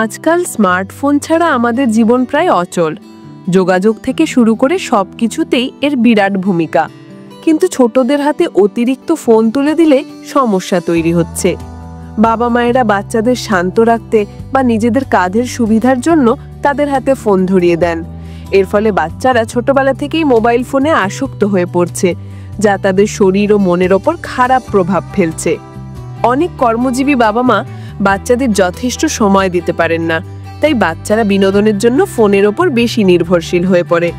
আজকাল স্মার্টফোন ছাড়া আমাদের জীবন প্রায় অচল। যোগাযোগ থেকে শুরু করে সবকিছুতেই এর বিরাট ভূমিকা। কিন্তু ছোটদের হাতে অতিরিক্ত ফোন তুলে দিলে সমস্যা তৈরি হচ্ছে। বাবা মায়েরা বাচ্চাদের শান্ত রাখতে বা নিজেদের কাজের সুবিধার জন্য তাদের হাতে ফোন ধরিয়ে দেন। এর ফলে বাচ্চারা ছোটবেলা থেকেই মোবাইল ফোনে আসক্ত হয়ে পড়ছে, যা তাদের শরীর ও মনের ওপর খারাপ প্রভাব ফেলছে। অনেক কর্মজীবী বাবা মা বাচ্চাদের যথেষ্ট সময় দিতে পারেন না, তাই বাচ্চারা বিনোদনের জন্য ফোনের ওপর বেশি নির্ভরশীল হয়ে পড়ে।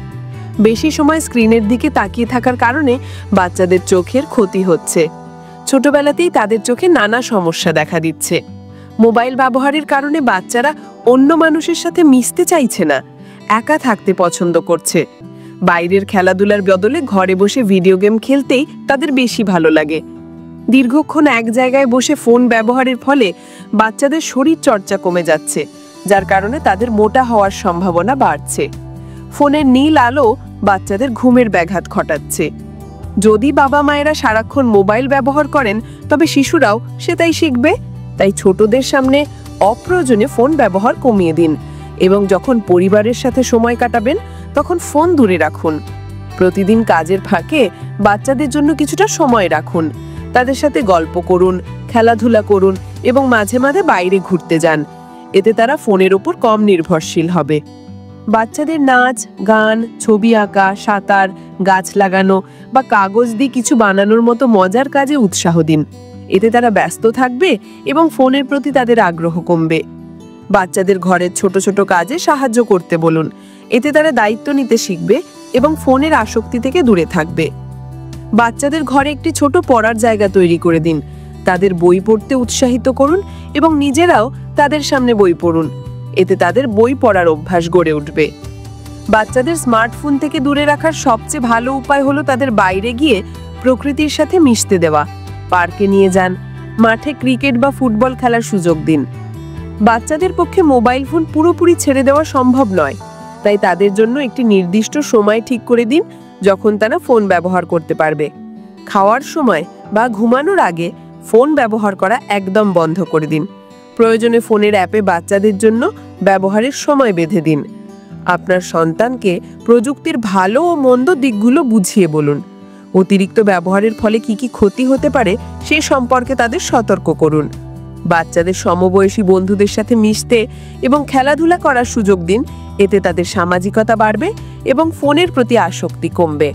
বেশি সময় স্ক্রিনের দিকে তাকিয়ে থাকার কারণে বাচ্চাদের চোখের ক্ষতি হচ্ছে। ছোটবেলাতেই তাদের চোখে নানা সমস্যা দেখা দিচ্ছে। মোবাইল ব্যবহারের কারণে বাচ্চারা অন্য মানুষের সাথে মিশতে চাইছে না, একা থাকতে পছন্দ করছে। বাইরের খেলাধুলার বদলে ঘরে বসে ভিডিও গেম খেলতেই তাদের বেশি ভালো লাগে। দীর্ঘক্ষণ এক জায়গায় বসে ফোন ব্যবহারের ফলে বাচ্চাদের শরীর চর্চা কমে যাচ্ছে, যার কারণে তাদের মোটা হওয়ার সম্ভাবনা বাড়ছে। ফোনের নীল আলো বাচ্চাদের ঘুমের ব্যাঘাত ঘটাচ্ছে। যদি বাবা মায়েরা সারাক্ষণ মোবাইল ব্যবহার করেন, তবে শিশুরাও সেটাই শিখবে। তাই ছোটদের সামনে অপ্রয়োজনে ফোন ব্যবহার কমিয়ে দিন এবং যখন পরিবারের সাথে সময় কাটাবেন তখন ফোন দূরে রাখুন। প্রতিদিন কাজের ফাঁকে বাচ্চাদের জন্য কিছুটা সময় রাখুন। তাদের সাথে গল্প করুন, খেলাধুলা করুন এবং মাঝে মাঝে বাইরে ঘুরতে যান। এতে তারা ফোনের উপর কম নির্ভরশীল হবে। বাচ্চাদের নাচ, গান, ছবি আঁকা, সাঁতার, গাছ লাগানো বা কাগজ দিয়ে কিছু বানানোর মতো মজার কাজে উৎসাহ দিন। এতে তারা ব্যস্ত থাকবে এবং ফোনের প্রতি তাদের আগ্রহ কমবে। বাচ্চাদের ঘরের ছোট ছোট কাজে সাহায্য করতে বলুন। এতে তারা দায়িত্ব নিতে শিখবে এবং ফোনের আসক্তি থেকে দূরে থাকবে। বাচ্চাদের ঘরে একটি ছোট পড়ার জায়গা তৈরি করে দিন। তাদের বই পড়তে উৎসাহিত করুন এবং নিজেরাও তাদের সামনে বই পড়ুন। এতে তাদের বই পড়ার অভ্যাস গড়ে উঠবে। বাচ্চাদের স্মার্টফোন থেকে দূরে রাখার সবচেয়ে ভালো উপায় হলো তাদের বাইরে গিয়ে প্রকৃতির সাথে মিশতে দেওয়া। পার্কে নিয়ে যান, মাঠে ক্রিকেট বা ফুটবল খেলার সুযোগ দিন। বাচ্চাদের পক্ষে মোবাইল ফোন পুরোপুরি ছেড়ে দেওয়া সম্ভব নয়, তাই তাদের জন্য একটি নির্দিষ্ট সময় ঠিক করে দিন যখন তারা ফোন ব্যবহার করতে পারবে। খাওয়ার সময় বা ঘুমানোর আগে ফোন ব্যবহার করা একদম বন্ধ করে দিন। প্রয়োজনে ফোনের অ্যাপে বাচ্চাদের জন্য ব্যবহারের সময় বেঁধে দিন। আপনার সন্তানকে প্রযুক্তির ভালো ও মন্দ দিকগুলো বুঝিয়ে বলুন। অতিরিক্ত ব্যবহারের ফলে কি কি ক্ষতি হতে পারে সে সম্পর্কে তাদের সতর্ক করুন। বাচ্চাদের সমবয়সী বন্ধুদের সাথে মিশতে এবং খেলাধুলা করার সুযোগ দিন। এতে তাদের সামাজিকতা বাড়বে এবং ফোনের প্রতি আসক্তি কমবে।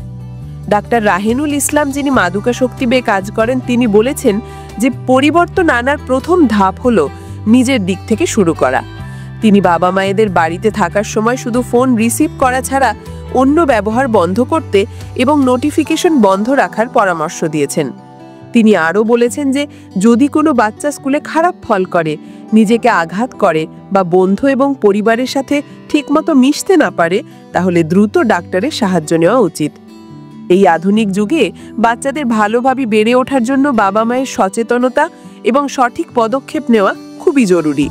ডাক্তার রাহেনুল ইসলাম, যিনি মাদকাসক্তি নিয়ে কাজ করেন, তিনি বলেছেন যে পরিবর্তন আনার প্রথম ধাপ হলো নিজের দিক থেকে শুরু করা। তিনি বাবা মায়েদের বাড়িতে থাকার সময় শুধু ফোন রিসিভ করা ছাড়া অন্য ব্যবহার বন্ধ করতে এবং নোটিফিকেশন বন্ধ রাখার পরামর্শ দিয়েছেন। তিনি আরও বলেছেন যে যদি কোনো বাচ্চা স্কুলে খারাপ ফল করে, নিজেকে আঘাত করে বা বন্ধু এবং পরিবারের সাথে ঠিকমতো মিশতে না পারে, তাহলে দ্রুত ডাক্তারের সাহায্য নেওয়া উচিত। এই আধুনিক যুগে বাচ্চাদের ভালোভাবে বেড়ে ওঠার জন্য বাবা মায়ের সচেতনতা এবং সঠিক পদক্ষেপ নেওয়া খুবই জরুরি।